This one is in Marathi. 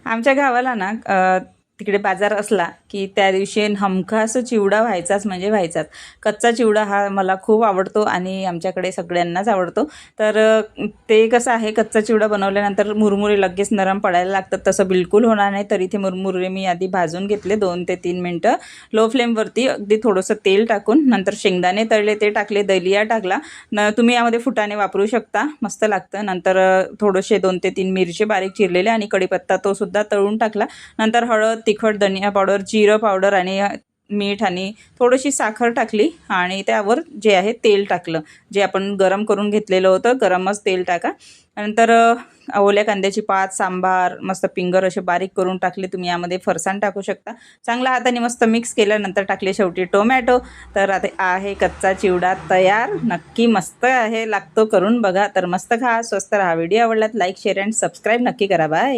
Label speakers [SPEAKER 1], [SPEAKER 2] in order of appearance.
[SPEAKER 1] आमच्या गावाला ना तिकडे बाजार असला की त्या दिवशी हमखास चिवडा व्हायचाच म्हणजे व्हायचाच. कच्चा चिवडा हा मला खूप आवडतो आणि आमच्याकडे सगळ्यांनाच आवडतो. तर ते कसं आहे, कच्चा चिवडा बनवल्यानंतर मुरमुरे लगेच नरम पडायला लागतात, तसं बिलकुल होणार नाही. तर इथे मुरमुरे मी आधी भाजून घेतले 2 ते 3 मिनटं लो फ्लेमवरती, अगदी थोडंसं तेल टाकून. नंतर शेंगदाणे तळले ते टाकले, दलिया टाकला. तुम्ही यामध्ये फुटाणे वापरू शकता, मस्त लागतं. नंतर थोडेसे 2 ते 3 मिरची बारीक चिरलेले आणि कढीपत्ता तो सुद्धा तळून टाकला. नंतर हळद, तिखट, धनिया पावडर, जिरं पावडर आणि मीठ आणि थोडीशी साखर टाकली आणि त्यावर जे आहे तेल टाकलं, जे आपण गरम करून घेतलेलं होतं. गरमच तेल टाका. नंतर ओल्या कांद्याची पात, सांबार, मस्त पिंगर असे बारीक करून टाकले. तुम्ही यामध्ये फरसाण टाकू शकता. चांगला हाताने मस्त मिक्स केल्यानंतर टाकले शेवटी टोमॅटो. तर आता आहे कच्चा चिवडा तयार. नक्की मस्त आहे, लागतो, करून बघा. तर मस्त खा, स्वस्त राहा. व्हिडिओ आवडलात लाईक, शेअर अँड सबस्क्राईब नक्की करा. बाय.